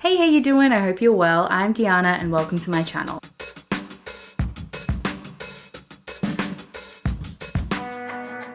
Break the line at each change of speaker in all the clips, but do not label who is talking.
Hey, how you doing? I hope you're well. I'm Diana and welcome to my channel.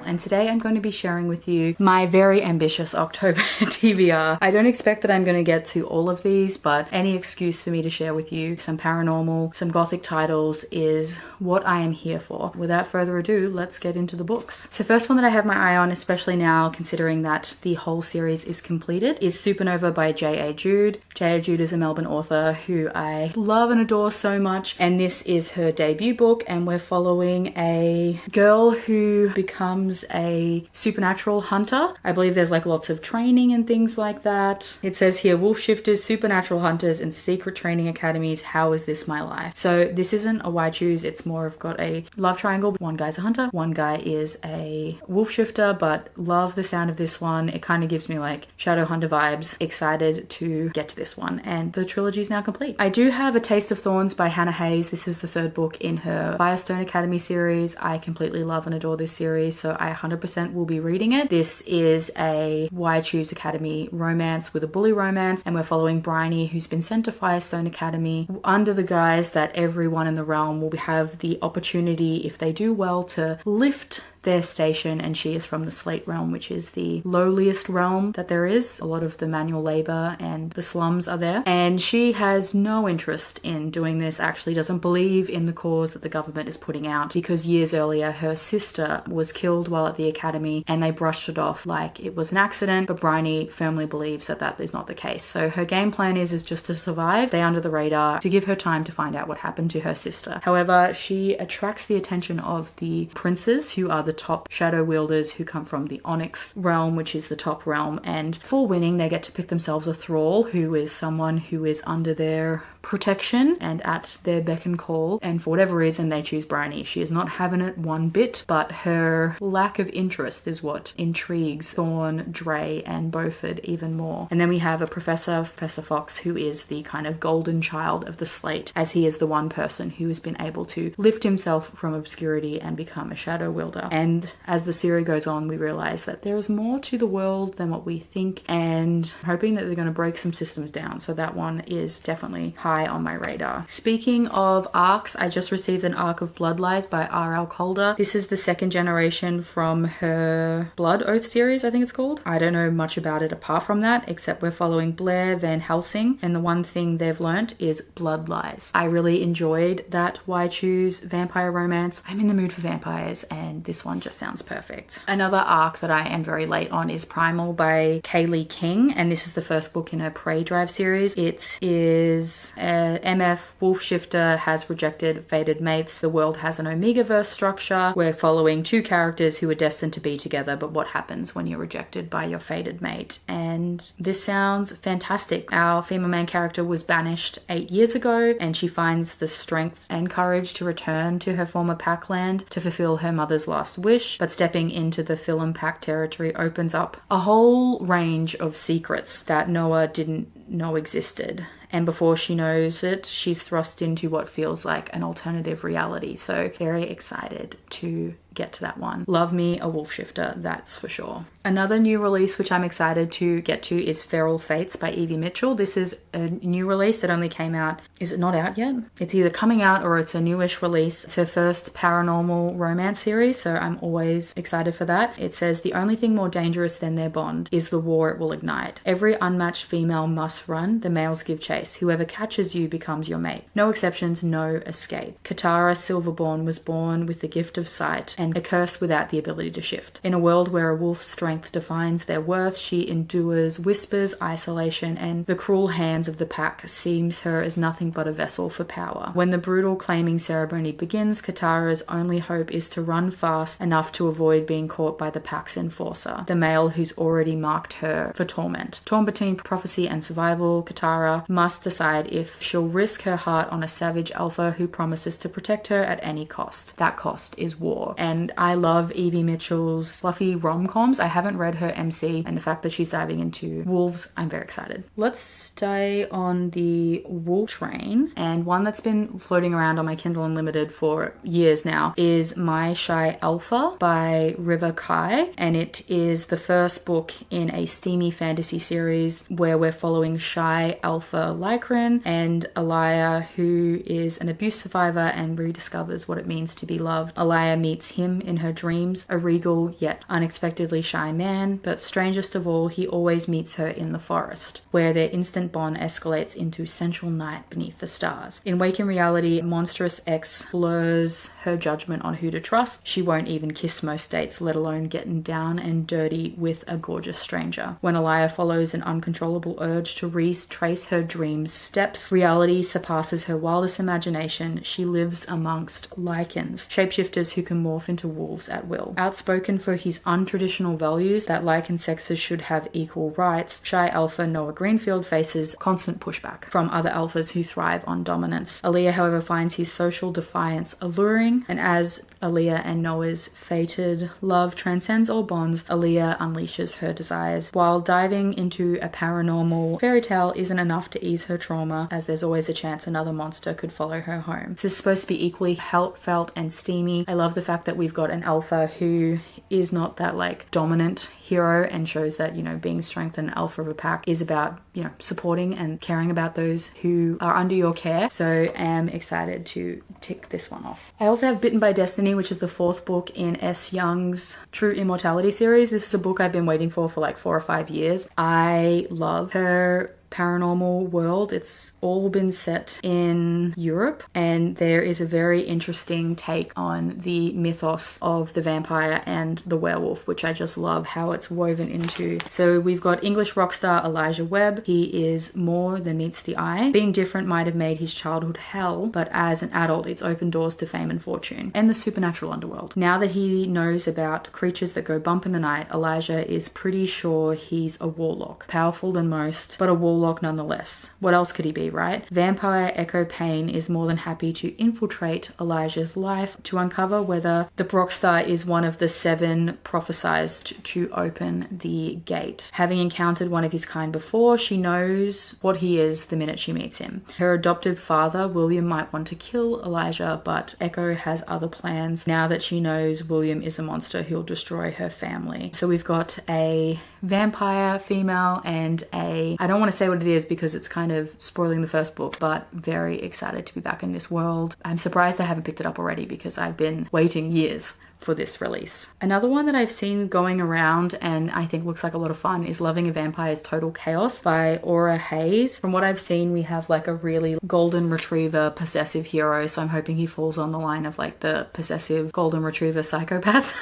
And today I'm going to be sharing with you my very ambitious October TBR. I don't expect that I'm going to get to all of these, but any excuse for me to share with you some paranormal, some Gothic titles is what I am here for. Without further ado, let's get into the books. So first one that I have my eye on, especially now considering that the whole series is completed, is Supernova by J.A. Jude. J.A. Jude is a Melbourne author who I love and adore so much, and this is her debut book, and we're following a girl who becomes a supernatural hunter. I believe there's like lots of training and things like that. It says here, wolf shifters, supernatural hunters, and secret training academies. How is this my life? So this isn't a why choose, it's more of got a love triangle. One guy's a hunter, one guy is a wolf shifter, but love the sound of this one. It kind of gives me like shadow hunter vibes. Excited to get to this one, and the trilogy is now complete. I do have A Taste of Thorns by Hannah Hayes. This is the third book in her Firestone Academy series. I completely love and adore this series, so I 100% will be reading it. This is a Why Choose Academy romance with a bully romance, and we're following Bryony, who's been sent to Firestone Academy under the guise that everyone in the realm will have the opportunity, if they do well, to lift their station, and she is from the Slate realm, which is the lowliest realm that there is. A lot of the manual labor and the slums are there, and she has no interest in doing this, actually doesn't believe in the cause that the government is putting out, because years earlier her sister was killed while at the academy and they brushed it off like it was an accident, but Bryony firmly believes that that is not the case. So her game plan is just to survive, stay under the radar, to give her time to find out what happened to her sister. However, she attracts the attention of the princes, who are the top shadow wielders, who come from the Onyx realm, which is the top realm, and for winning they get to pick themselves a thrall, who is someone who is under their protection and at their beck and call, and for whatever reason they choose Bryony. She is not having it one bit, but her lack of interest is what intrigues Thorn, Dre, and Beaufort even more. And then we have a Professor Fox, who is the kind of golden child of the Slate, as he is the one person who has been able to lift himself from obscurity and become a shadow wielder. And as the series goes on, we realize that there is more to the world than what we think, and I'm hoping that they're going to break some systems down. So that one is definitely high on my radar. Speaking of arcs, I just received an arc of Blood Lies by R.L. Calder. This is the second generation from her Blood Oath series, I think it's called. I don't know much about it apart from that, except we're following Blair Van Helsing, and the one thing they've learnt is Blood Lies. I really enjoyed that Why Choose vampire romance. I'm in the mood for vampires, and this one just sounds perfect. Another arc that I am very late on is Primal by Kaylee King, and this is the first book in her Prey Drive series. It is MF wolf shifter has rejected fated mates. The world has an Omegaverse structure. We're following two characters who are destined to be together, but what happens when you're rejected by your fated mate? And this sounds fantastic. Our female main character was banished 8 years ago, and she finds the strength and courage to return to her former packland to fulfill her mother's last wish, but stepping into the Film Pack territory opens up a whole range of secrets that Noah didn't know existed. And before she knows it, she's thrust into what feels like an alternative reality. So very excited to get to that one. Love me a wolf shifter, that's for sure. Another new release which I'm excited to get to is Feral Fates by Evie Mitchell. This is a new release that only came out. Is it not out yet? It's either coming out or it's a newish release. It's her first paranormal romance series, so I'm always excited for that. It says, the only thing more dangerous than their bond is the war it will ignite. Every unmatched female must run, the males give chase. Whoever catches you becomes your mate. No exceptions, no escape. Katara Silverborn was born with the gift of sight, and a curse without the ability to shift. In a world where a wolf's strength defines their worth, she endures whispers, isolation, and the cruel hands of the pack seems her as nothing but a vessel for power. When the brutal claiming ceremony begins, Katara's only hope is to run fast enough to avoid being caught by the pack's enforcer, the male who's already marked her for torment. Torn between prophecy and survival, Katara must must decide if she'll risk her heart on a savage alpha who promises to protect her at any cost. That cost is war. And I love Evie Mitchell's fluffy rom-coms. I haven't read her MC, and the fact that she's diving into wolves, I'm very excited. Let's stay on the wolf train, and one that's been floating around on my Kindle Unlimited for years now is My Shy Alpha by River Kai, and it is the first book in a steamy fantasy series where we're following shy alpha Lycran and Alaya, who is an abuse survivor and rediscovers what it means to be loved. Alaya meets him in her dreams, a regal yet unexpectedly shy man, but strangest of all, he always meets her in the forest, where their instant bond escalates into sensual night beneath the stars. In waking reality, monstrous X blurs her judgment on who to trust. She won't even kiss most dates, let alone getting down and dirty with a gorgeous stranger. When Alaya follows an uncontrollable urge to retrace her dreams' steps, reality surpasses her wildest imagination. She lives amongst lichens, shapeshifters who can morph into wolves at will. Outspoken for his untraditional values that lichen sexes should have equal rights, shy alpha Noah Greenfield faces constant pushback from other alphas who thrive on dominance. Aaliyah, however, finds his social defiance alluring, and as Aaliyah and Noah's fated love transcends all bonds, Aaliyah unleashes her desires. While diving into a paranormal fairy tale isn't enough to ease her trauma, as there's always a chance another monster could follow her home. This is supposed to be equally heartfelt and steamy. I love the fact that we've got an alpha who is not that like dominant hero and shows that, you know, being strength and alpha of a pack is about, you know, supporting and caring about those who are under your care. So am excited to tick this one off. I also have Bitten by Destiny, which is the fourth book in S. Young's True Immortality series. This is a book I've been waiting for like 4 or 5 years. I love her paranormal world. It's all been set in Europe, and there is a very interesting take on the mythos of the vampire and the werewolf, which I just love how it's woven into. So we've got English rock star Elijah Webb. He is more than meets the eye. Being different might have made his childhood hell, but as an adult, it's opened doors to fame and fortune and the supernatural underworld. Now that he knows about creatures that go bump in the night, Elijah is pretty sure he's a warlock, powerful than most, but a warlock nonetheless. What else could he be, right? Vampire Echo Payne is more than happy to infiltrate Elijah's life to uncover whether the rockstar is one of the 7 prophesied to open the gate. Having encountered one of his kind before, she knows what he is the minute she meets him. Her adoptive father, William, might want to kill Elijah, but Echo has other plans now that she knows William is a monster who'll destroy her family. So we've got a vampire female and I don't want to say what it is because it's kind of spoiling the first book, but very excited to be back in this world. I'm surprised I haven't picked it up already because I've been waiting years for this release. Another one that I've seen going around and I think looks like a lot of fun is Loving a Vampire's Total Chaos by Aura Hayes. From what I've seen, we have like a really golden retriever possessive hero, so I'm hoping he falls on the line of like the possessive golden retriever psychopath.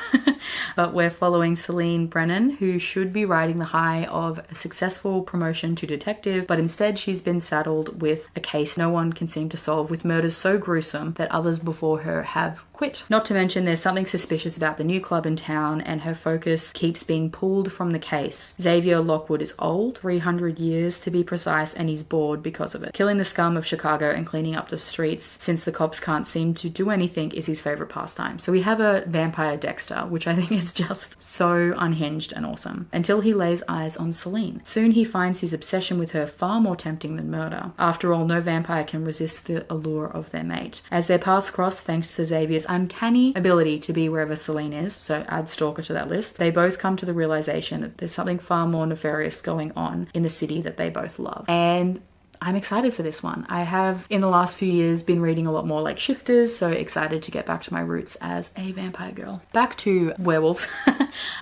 But we're following Celine Brennan, who should be riding the high of a successful promotion to detective, but instead she's been saddled with a case no one can seem to solve, with murders so gruesome that others before her have quit. Not to mention there's something suspicious about the new club in town, and her focus keeps being pulled from the case. Xavier Lockwood is old, 300 years to be precise, and he's bored because of it. Killing the scum of Chicago and cleaning up the streets, since the cops can't seem to do anything, is his favorite pastime. So we have a vampire Dexter, which I think is just so unhinged and awesome, until he lays eyes on Celine. Soon he finds his obsession with her far more tempting than murder. After all, no vampire can resist the allure of their mate. As their paths cross, thanks to Xavier's uncanny ability to be wherever Celine is, so add Stalker to that list, they both come to the realization that there's something far more nefarious going on in the city that they both love. And I'm excited for this one. I have, in the last few years, been reading a lot more like shifters, so excited to get back to my roots as a vampire girl. Back to werewolves.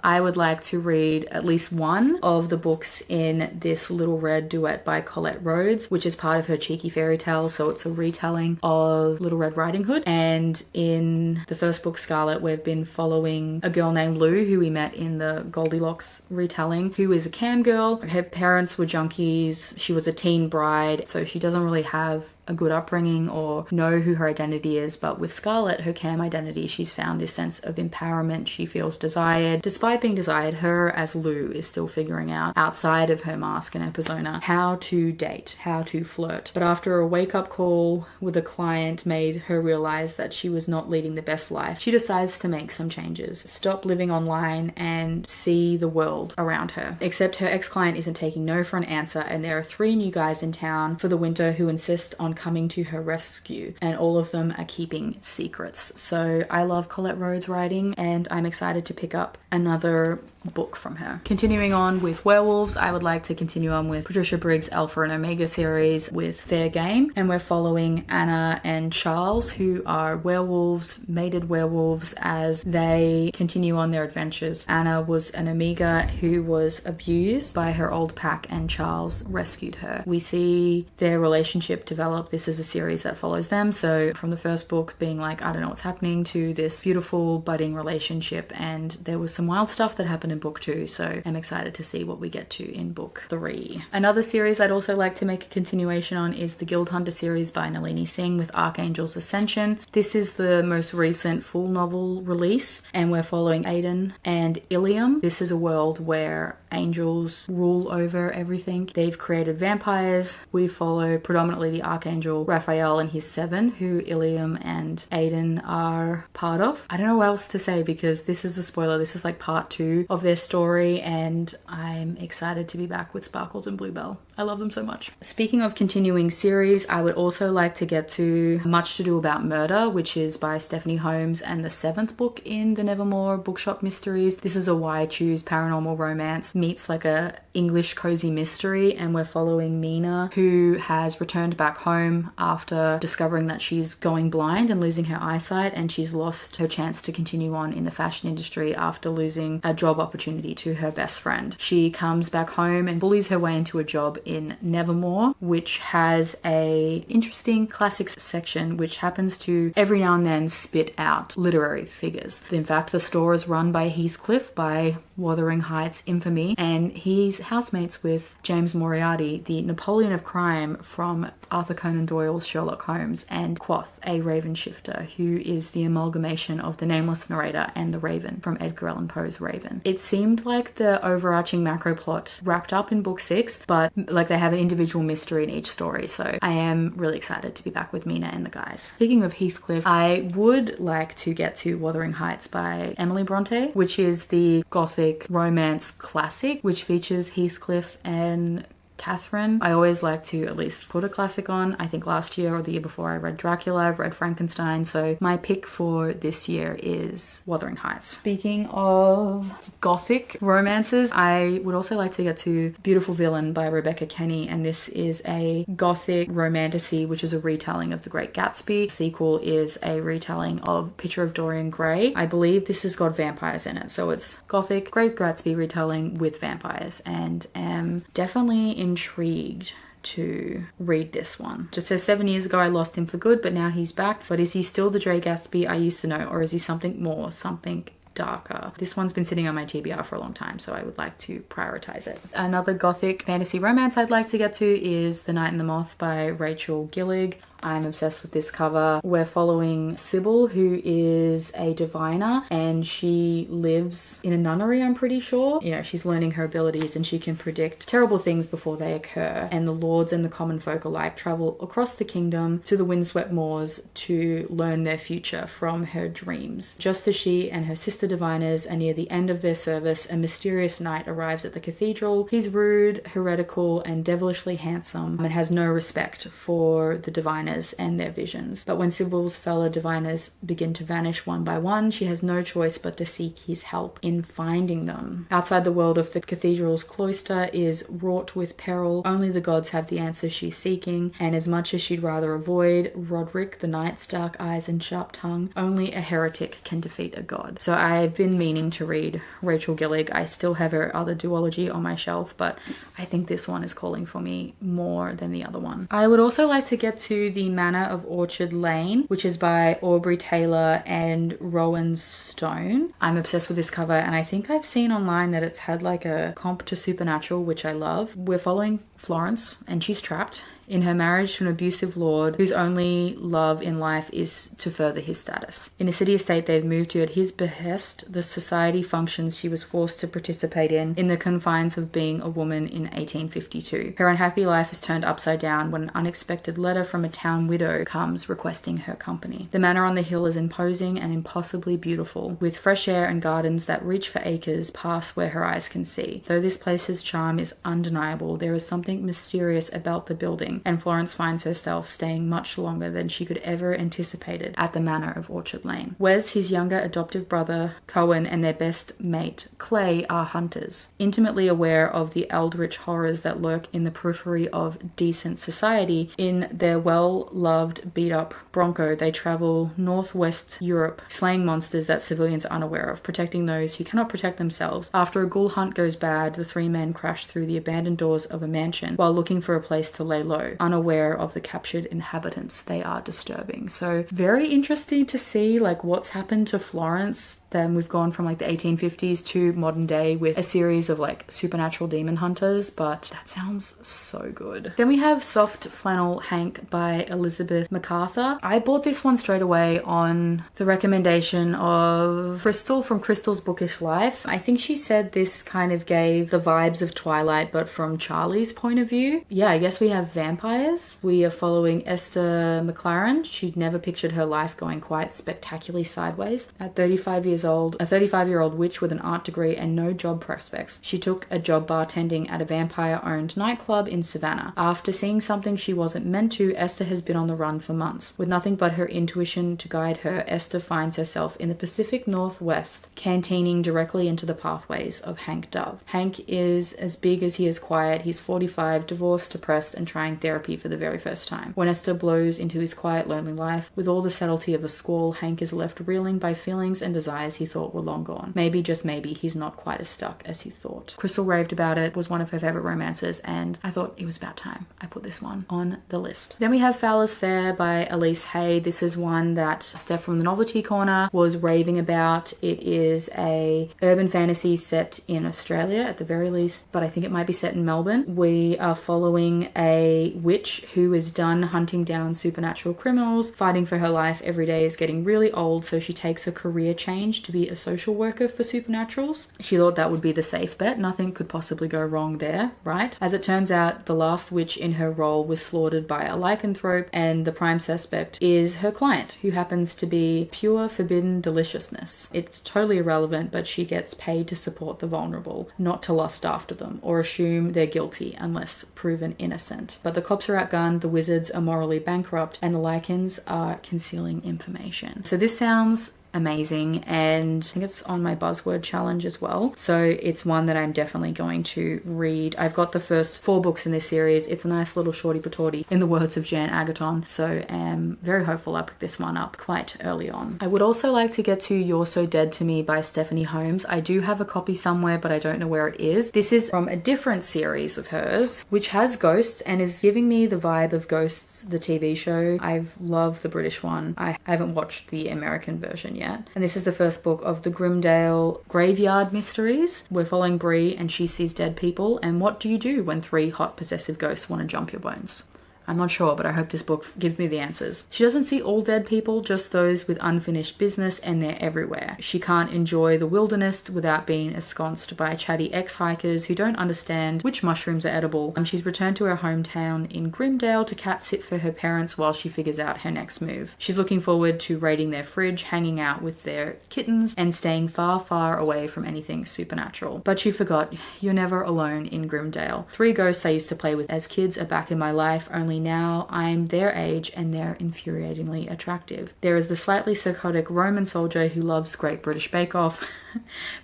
I would like to read at least one of the books in this Little Red duet by Colette Rhodes, which is part of her Cheeky Fairy Tale, so it's a retelling of Little Red Riding Hood. And in the first book, Scarlet, we've been following a girl named Lou, who we met in the Goldilocks retelling, who is a cam girl. Her parents were junkies. She was a teen bride, so she doesn't really have a good upbringing or know who her identity is. But with Scarlet, her cam identity, she's found this sense of empowerment. She feels desired. Despite being desired, her as Lou is still figuring out, outside of her mask and her persona, how to date, how to flirt. But after a wake-up call with a client made her realize that she was not leading the best life, she decides to make some changes, stop living online and see the world around her. Except her ex-client isn't taking no for an answer, and there are 3 new guys in town for the winter who insist on coming to her rescue, and all of them are keeping secrets. So I love Colette Rhodes' writing, and I'm excited to pick up another book from her. Continuing on with werewolves, I would like to continue on with Patricia Briggs' Alpha and Omega series with Fair Game, and we're following Anna and Charles, who are werewolves, mated werewolves, as they continue on their adventures. Anna was an Omega who was abused by her old pack, and Charles rescued her. We see their relationship develop. This is a series that follows them, so from the first book being like, I don't know what's happening, to this beautiful budding relationship, and there was some wild stuff that happened in book 2, so I'm excited to see what we get to in book 3. Another series I'd also like to make a continuation on is the Guild Hunter series by Nalini Singh with Archangel's Ascension. This is the most recent full novel release, and we're following Aiden and Ilium. This is a world where angels rule over everything. They've created vampires. We follow predominantly the Archangel Raphael and his 7, who Ilium and Aiden are part of. I don't know what else to say because this is a spoiler. This is like part 2 of their story, and I'm excited to be back with Sparkles and Bluebell. I love them so much. Speaking of continuing series, I would also like to get to Much to Do About Murder, which is by Stephanie Holmes and the 7th book in the Nevermore Bookshop Mysteries. This is a Why Choose paranormal romance meets like a English cozy mystery, and we're following Mina, who has returned back home after discovering that she's going blind and losing her eyesight, and she's lost her chance to continue on in the fashion industry after losing a job opportunity to her best friend. She comes back home and bullies her way into a job in Nevermore, which has a interesting classics section which happens to every now and then spit out literary figures. In fact, the store is run by Heathcliff, by Wuthering Heights infamy, and he's housemates with James Moriarty, the Napoleon of crime from Arthur Conan Doyle's Sherlock Holmes, and Quoth, a Raven shifter, who is the amalgamation of the nameless narrator and the Raven from Edgar Allan Poe's Raven. It seemed like the overarching macro plot wrapped up in book 6, but like they have an individual mystery in each story, so I am really excited to be back with Mina and the guys. Speaking of Heathcliff, I would like to get to Wuthering Heights by Emily Bronte, which is the Gothic romance classic which features Heathcliff and Catherine. I always like to at least put a classic on. I think last year or the year before I read Dracula, I've read Frankenstein, so my pick for this year is Wuthering Heights. Speaking of Gothic romances, I would also like to get to Beautiful Villain by Rebecca Kenny, and this is a Gothic romantasy which is a retelling of The Great Gatsby. The sequel is a retelling of Picture of Dorian Gray. I believe this has got vampires in it, so it's Gothic Great Gatsby retelling with vampires, and am definitely intrigued to read this one. Just says 7 years ago I lost him for good, but now he's back. But is he still the Dre Gatsby I used to know, or is he something more, something darker? This one's been sitting on my TBR for a long time, so I would like to prioritize it. Another Gothic fantasy romance I'd like to get to is The Night and the Moth by Rachel Gillig. I'm obsessed with this cover. We're following Sybil, who is a diviner, and she lives in a nunnery, I'm pretty sure. You know, she's learning her abilities and she can predict terrible things before they occur. And the lords and the common folk alike travel across the kingdom to the windswept moors to learn their future from her dreams. Just as she and her sister diviners are near the end of their service, a mysterious knight arrives at the cathedral. He's rude, heretical, and devilishly handsome, and has no respect for the diviners and their visions. But when Sybil's fellow diviners begin to vanish one by one, she has no choice but to seek his help in finding them. Outside the world of the cathedral's cloister is wrought with peril. Only the gods have the answer she's seeking, and as much as she'd rather avoid Roderick the knight's dark eyes and sharp tongue, only a heretic can defeat a god. So I've been meaning to read Rachel Gillig. I still have her other duology on my shelf, but I think this one is calling for me more than the other one. I would also like to get to The Manor of Orchard Lane, which is by Aubrey Taylor and Rowan Stone. I'm obsessed with this cover, and I think I've seen online that it's had like a comp to Supernatural, which I love. We're following Florence, and she's trapped in her marriage to an abusive lord whose only love in life is to further his status. In a city estate they've moved to at his behest, the society functions she was forced to participate in the confines of being a woman in 1852. Her unhappy life is turned upside down when an unexpected letter from a town widow comes requesting her company. The manor on the hill is imposing and impossibly beautiful, with fresh air and gardens that reach for acres past where her eyes can see. Though this place's charm is undeniable, there is something mysterious about the building, and Florence finds herself staying much longer than she could ever anticipated at the manor of Orchard Lane. Wes, his younger adoptive brother, Cohen, and their best mate, Clay, are hunters. Intimately aware of the eldritch horrors that lurk in the periphery of decent society, in their well-loved beat-up Bronco, they travel northwest Europe, slaying monsters that civilians are unaware of, protecting those who cannot protect themselves. After a ghoul hunt goes bad, the three men crash through the abandoned doors of a mansion while looking for a place to lay low, unaware of the captured inhabitants. They are disturbing. So very interesting to see like what's happened to Florence. Then we've gone from like the 1850s to modern day with a series of like supernatural demon hunters, but that sounds so good. Then we have Soft Flannel Hank by Elizabeth MacArthur. I bought this one straight away on the recommendation of Crystal from Crystal's Bookish Life. I think she said this kind of gave the vibes of Twilight, but from Charlie's point of view. Yeah, I guess we have vampires. We are following Esther McLaren. She'd never pictured her life going quite spectacularly sideways. At 35 years old, a 35-year-old witch with an art degree and no job prospects, she took a job bartending at a vampire-owned nightclub in Savannah. After seeing something she wasn't meant to, Esther has been on the run for months. With nothing but her intuition to guide her, Esther finds herself in the Pacific Northwest, canteening directly into the pathways of Hank Dove. Hank is as big as he is quiet. He's 45, divorced, depressed, and trying therapy for the very first time. When Esther blows into his quiet, lonely life, with all the subtlety of a squall, Hank is left reeling by feelings and desires he thought were long gone. Maybe, just maybe, he's not quite as stuck as he thought. Crystal raved about it, was one of her favorite romances, and I thought it was about time I put this one on the list. Then we have Fowler's Fair by Elise Hay. This is one that Steph from the Novelty Corner was raving about. It is a urban fantasy set in Australia at the very least, but I think it might be set in Melbourne. We are following a witch who is done hunting down supernatural criminals, fighting for her life. Every day is getting really old, so she takes a career change to be a social worker for supernaturals. She thought that would be the safe bet. Nothing could possibly go wrong there, right? As it turns out, the last witch in her role was slaughtered by a lycanthrope, and the prime suspect is her client, who happens to be pure forbidden deliciousness. It's totally irrelevant, but she gets paid to support the vulnerable, not to lust after them or assume they're guilty unless proven innocent. But the cops are outgunned, the wizards are morally bankrupt, and the lycans are concealing information. So this sounds amazing, and I think it's on my buzzword challenge as well, so it's one that I'm definitely going to read. I've got the first 4 books in this series. It's a nice little shorty patootie, in the words of Jan Agaton, so I'm very hopeful I picked this one up quite early on. I would also like to get to You're So Dead to Me by Stephanie Holmes. I do have a copy somewhere, but I don't know where it is. This is from a different series of hers, which has ghosts and is giving me the vibe of Ghosts, the TV show. I've loved the British one. I haven't watched the American version yet. And this is the first book of the Grimdale Graveyard Mysteries. We're following Bree, and she sees dead people. And what do you do when 3 hot possessive ghosts want to jump your bones? I'm not sure, but I hope this book gives me the answers. She doesn't see all dead people, just those with unfinished business, and they're everywhere. She can't enjoy the wilderness without being ensconced by chatty ex-hikers who don't understand which mushrooms are edible. She's returned to her hometown in Grimdale to cat sit for her parents while she figures out her next move. She's looking forward to raiding their fridge, hanging out with their kittens, and staying far, far away from anything supernatural. But she forgot, you're never alone in Grimdale. 3 ghosts I used to play with as kids are back in my life, only now I'm their age and they're infuriatingly attractive. There is the slightly psychotic Roman soldier who loves Great British Bake Off,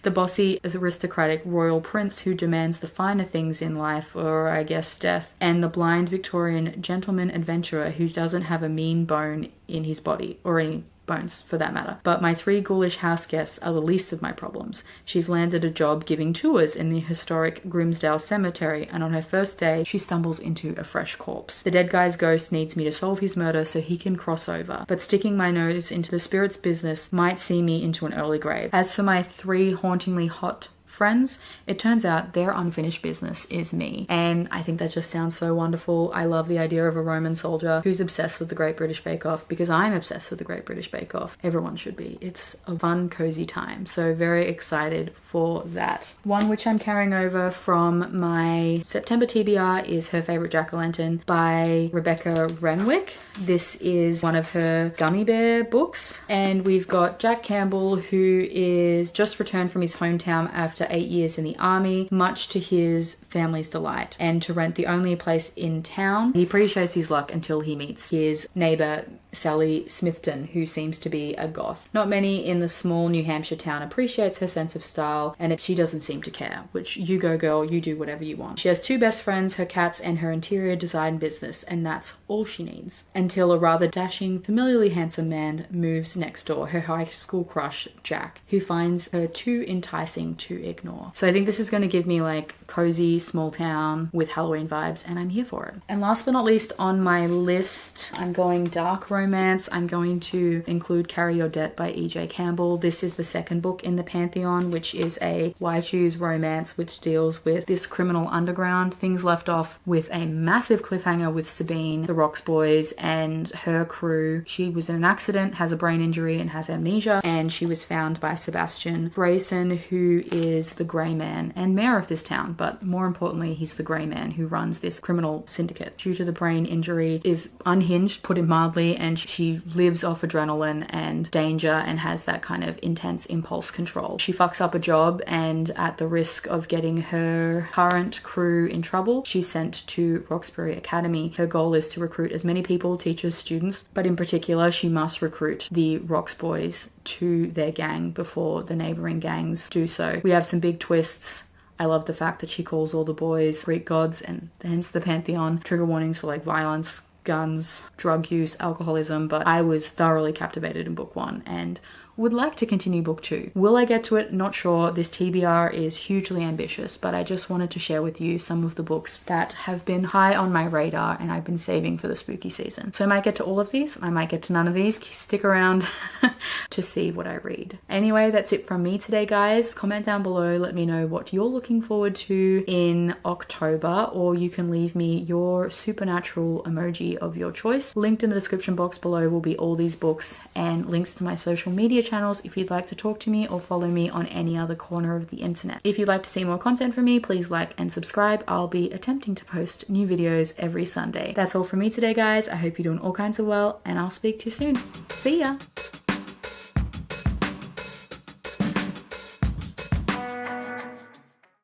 the bossy aristocratic royal prince who demands the finer things in life, or I guess death, and the blind Victorian gentleman adventurer who doesn't have a mean bone in his body, or any bones for that matter. But my 3 ghoulish house guests are the least of my problems. She's landed a job giving tours in the historic Grimsdale Cemetery, and on her first day she stumbles into a fresh corpse. The dead guy's ghost needs me to solve his murder so he can cross over, but sticking my nose into the spirit's business might see me into an early grave. As for my 3 hauntingly hot friends. It turns out their unfinished business is me. And I think that just sounds so wonderful. I love the idea of a Roman soldier who's obsessed with the Great British Bake Off, because I'm obsessed with the Great British Bake Off. Everyone should be. It's a fun, cozy time. So very excited for that. One which I'm carrying over from my September TBR is Her Favorite Jack-O-Lantern by Rebecca Renwick. This is one of her gummy bear books. And we've got Jack Campbell, who is just returned from his hometown after 8 years in the army, much to his family's delight, and to rent the only place in town. He appreciates his luck until he meets his neighbor, Sally Smithton, who seems to be a goth. Not many in the small New Hampshire town appreciates her sense of style, and she doesn't seem to care, which you go girl, you do whatever you want. She has 2 best friends, her cats and her interior design business, and that's all she needs. Until a rather dashing, familiarly handsome man moves next door, her high school crush, Jack, who finds her too enticing to ignore. So I think this is going to give me like cozy small town with Halloween vibes, and I'm here for it. And last but not least on my list, I'm going dark romance. I'm going to include Carry Your Debt by E.J. Campbell. This is the second book in the Pantheon, which is a Why Choose romance, which deals with this criminal underground. Things left off with a massive cliffhanger with Sabine, the Rocks Boys, and her crew. She was in an accident, has a brain injury, and has amnesia, and she was found by Sebastian Grayson, who is the Grey Man and mayor of this town, but more importantly, he's the Grey Man who runs this criminal syndicate. Due to the brain injury, is unhinged, put it mildly, and she lives off adrenaline and danger and has that kind of intense impulse control. She fucks up a job, and at the risk of getting her current crew in trouble, she's sent to Roxbury Academy. Her goal is to recruit as many people, teachers, students, but in particular, she must recruit the Rocks Boys to their gang before the neighboring gangs do so. We have some big twists. I love the fact that she calls all the boys Greek gods, and hence the Pantheon. Trigger warnings for like violence, guns, drug use, alcoholism, but I was thoroughly captivated in book 1 and would like to continue book 2. Will I get to it? Not sure. This TBR is hugely ambitious, but I just wanted to share with you some of the books that have been high on my radar and I've been saving for the spooky season. So I might get to all of these. I might get to none of these. Stick around to see what I read. Anyway, that's it from me today, guys. Comment down below. Let me know what you're looking forward to in October, or you can leave me your supernatural emoji of your choice. Linked in the description box below will be all these books and links to my social media channels if you'd like to talk to me or follow me on any other corner of the internet. If you'd like to see more content from me, please like and subscribe. I'll be attempting to post new videos every Sunday. That's all from me today, guys. I hope you're doing all kinds of well, and I'll speak to you soon. See ya!